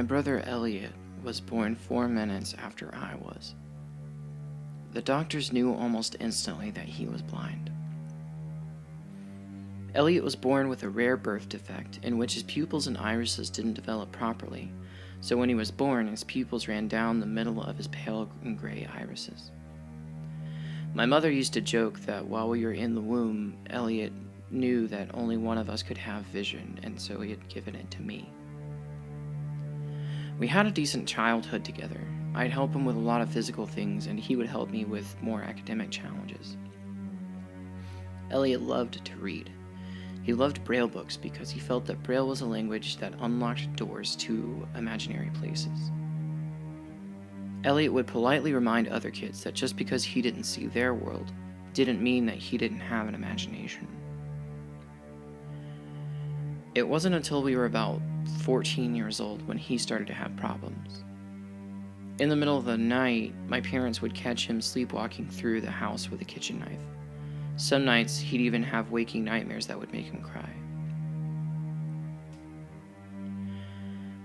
brother Elliot was born 4 minutes after I was. The doctors knew almost instantly that he was blind. Elliot was born with a rare birth defect in which his pupils and irises didn't develop properly, so when he was born, his pupils ran down the middle of his pale and gray irises. My mother used to joke that while we were in the womb, Elliot knew that only one of us could have vision, and so he had given it to me. We had a decent childhood together. I'd help him with a lot of physical things, and he would help me with more academic challenges. Elliot loved to read. He loved Braille books because he felt that Braille was a language that unlocked doors to imaginary places. Elliot would politely remind other kids that just because he didn't see their world didn't mean that he didn't have an imagination. It wasn't until we were about 14 years old when he started to have problems. In the middle of the night, my parents would catch him sleepwalking through the house with a kitchen knife. Some nights, he'd even have waking nightmares that would make him cry.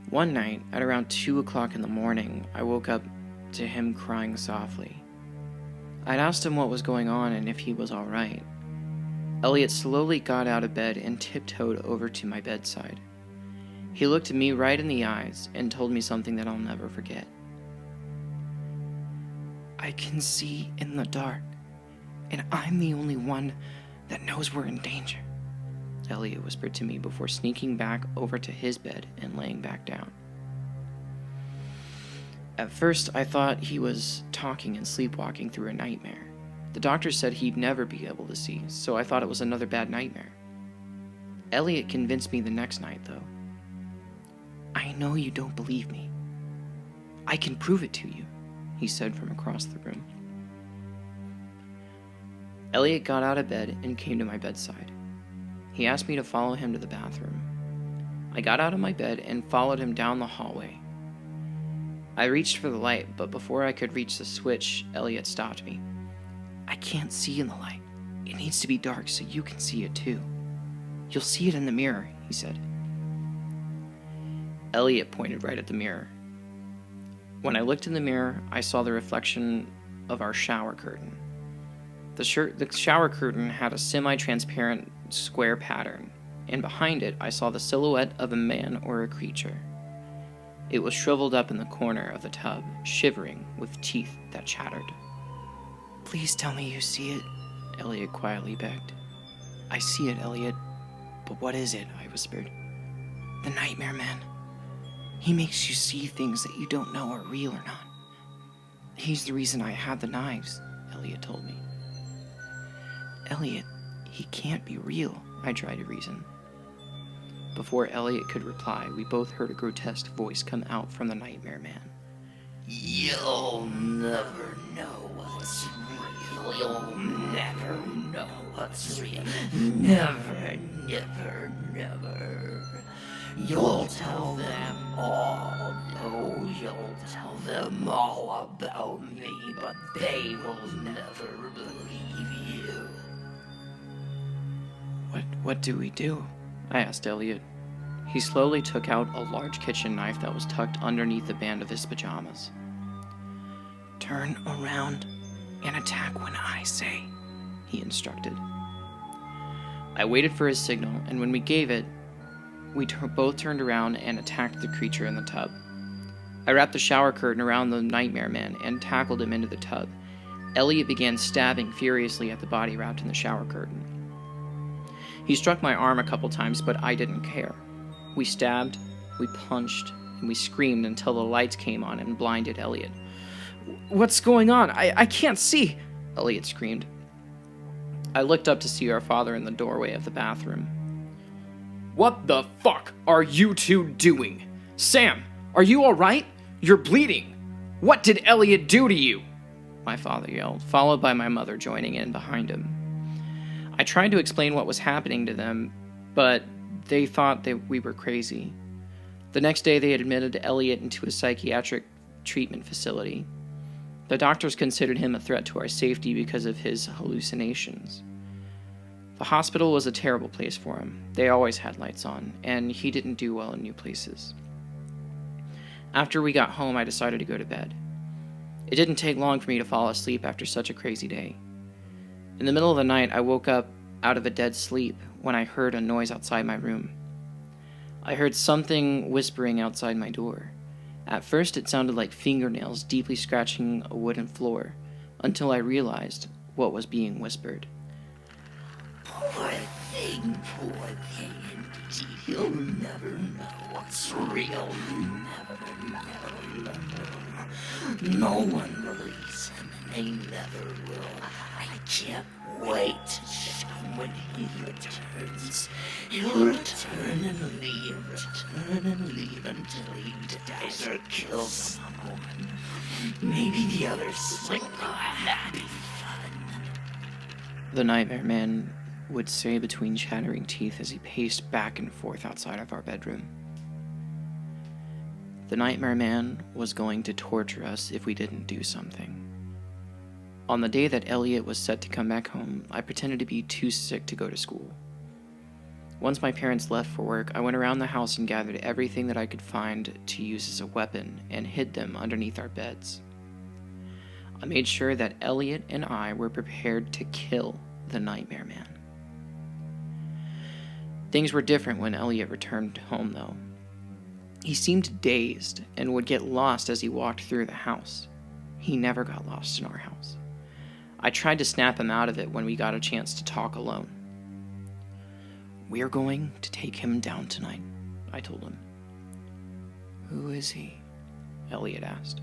One night, at around 2 o'clock in the morning, I woke up to him crying softly. I'd asked him what was going on and if he was all right. Elliot slowly got out of bed and tiptoed over to my bedside. He looked me right in the eyes and told me something that I'll never forget. "I can see in the dark, and I'm the only one that knows we're in danger," Elliot whispered to me before sneaking back over to his bed and laying back down. At first, I thought he was talking and sleepwalking through a nightmare. The doctor said he'd never be able to see, so I thought it was another bad nightmare. Elliot convinced me the next night, though. "I know you don't believe me. I can prove it to you," he said from across the room. Elliot got out of bed and came to my bedside. He asked me to follow him to the bathroom. I got out of my bed and followed him down the hallway. I reached for the light, but before I could reach the switch, Elliot stopped me. "I can't see in the light. It needs to be dark so you can see it too. You'll see it in the mirror," he said. Elliot pointed right at the mirror. When I looked in the mirror, I saw the reflection of our shower curtain. The shower curtain had a semi-transparent square pattern, and behind it I saw the silhouette of a man or a creature. It was shriveled up in the corner of the tub, shivering with teeth that chattered. "Please tell me you see it," Elliot quietly begged. "I see it, Elliot. But what is it?" I whispered. "The Nightmare Man. He makes you see things that you don't know are real or not. He's the reason I had the knives," Elliot told me. "Elliot, he can't be real," I tried to reason. Before Elliot could reply, we both heard a grotesque voice come out from the Nightmare Man. "You'll never know what's real. You'll never know what's real. Never, never, never. You'll tell them all. Oh, you'll tell them all about me, but they will never believe you." What do we do?" I asked Elliot. He slowly took out a large kitchen knife that was tucked underneath the band of his pajamas. "Turn around and attack when I say," he instructed. I waited for his signal, and when we gave it, we both turned around and attacked the creature in the tub. I wrapped the shower curtain around the Nightmare Man and tackled him into the tub. Elliot began stabbing furiously at the body wrapped in the shower curtain. He struck my arm a couple times, but I didn't care. We stabbed, we punched, and we screamed until the lights came on and blinded Elliot. "What's going on? I can't see!" Elliot screamed. I looked up to see our father in the doorway of the bathroom. "What the fuck are you two doing? Sam, are you all right? You're bleeding. What did Elliot do to you?" my father yelled, followed by my mother joining in behind him. I tried to explain what was happening to them, but they thought that we were crazy. The next day, they had admitted Elliot into a psychiatric treatment facility. The doctors considered him a threat to our safety because of his hallucinations. The hospital was a terrible place for him. They always had lights on, and he didn't do well in new places. After we got home, I decided to go to bed. It didn't take long for me to fall asleep after such a crazy day. In the middle of the night, I woke up out of a dead sleep when I heard a noise outside my room. I heard something whispering outside my door. At first, it sounded like fingernails deeply scratching a wooden floor, until I realized what was being whispered. Poor thing, indeed. He'll never know what's real. Never. No one believes him, and they never will. I can't wait to show him when he returns. He'll return and leave until he dies or kills someone. Maybe the others slip by. That'd be fun. The Nightmare Man would say between chattering teeth as he paced back and forth outside of our bedroom. The Nightmare Man was going to torture us if we didn't do something. On the day that Elliot was set to come back home, I pretended to be too sick to go to school. Once my parents left for work, I went around the house and gathered everything that I could find to use as a weapon and hid them underneath our beds. I made sure that Elliot and I were prepared to kill the Nightmare Man. Things were different when Elliot returned home, though. He seemed dazed and would get lost as he walked through the house. He never got lost in our house. I tried to snap him out of it when we got a chance to talk alone. "We're going to take him down tonight," I told him. "Who is he?" Elliot asked.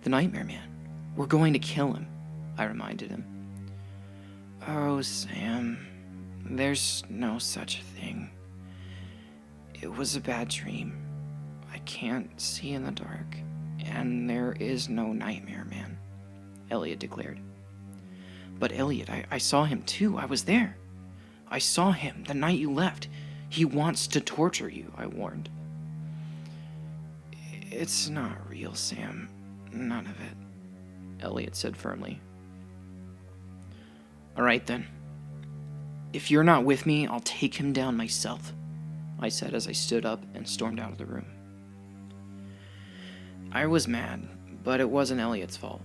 "The Nightmare Man. We're going to kill him," I reminded him. "Oh, Sam, there's no such thing. It was a bad dream. I can't see in the dark, and there is no Nightmare Man," Elliot declared. "But Elliot, I saw him too. I was there. I saw him the night you left. He wants to torture you," I warned. "It's not real, Sam. None of it," Elliot said firmly. "All right, then. If you're not with me, I'll take him down myself," I said as I stood up and stormed out of the room. I was mad, but it wasn't Elliot's fault.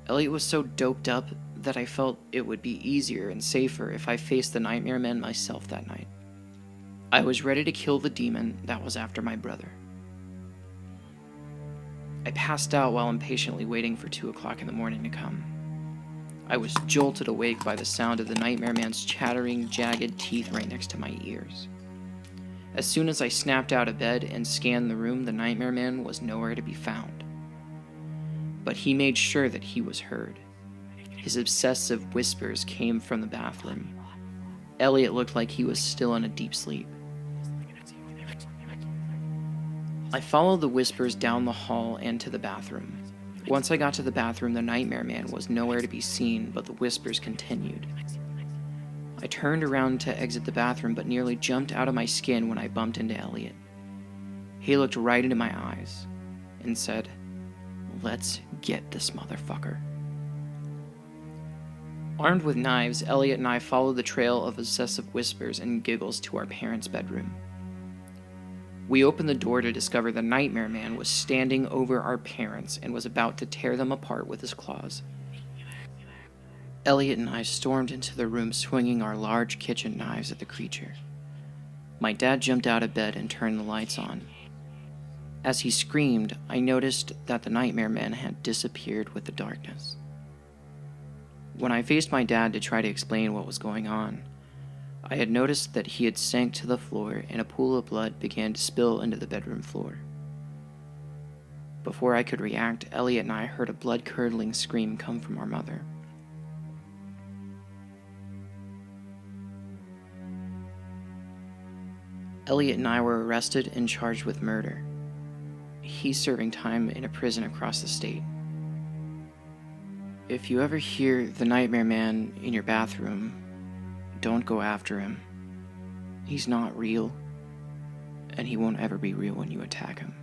Elliot was so doped up that I felt it would be easier and safer if I faced the Nightmare Man myself that night. I was ready to kill the demon that was after my brother. I passed out while impatiently waiting for 2 o'clock in the morning to come. I was jolted awake by the sound of the Nightmare Man's chattering, jagged teeth right next to my ears. As soon as I snapped out of bed and scanned the room, the Nightmare Man was nowhere to be found. But he made sure that he was heard. His obsessive whispers came from the bathroom. Elliot looked like he was still in a deep sleep. I followed the whispers down the hall and to the bathroom. Once I got to the bathroom, the Nightmare Man was nowhere to be seen, but the whispers continued. I turned around to exit the bathroom, but nearly jumped out of my skin when I bumped into Elliot. He looked right into my eyes and said, "Let's get this motherfucker." Armed with knives, Elliot and I followed the trail of obsessive whispers and giggles to our parents' bedroom. We opened the door to discover the Nightmare Man was standing over our parents and was about to tear them apart with his claws. Elliot and I stormed into the room swinging our large kitchen knives at the creature. My dad jumped out of bed and turned the lights on. As he screamed, I noticed that the Nightmare Man had disappeared with the darkness. When I faced my dad to try to explain what was going on, I had noticed that he had sank to the floor and a pool of blood began to spill into the bedroom floor. Before I could react, Elliot and I heard a blood-curdling scream come from our mother. Elliot and I were arrested and charged with murder. He's serving time in a prison across the state. If you ever hear the Nightmare Man in your bathroom, don't go after him. He's not real, and he won't ever be real when you attack him.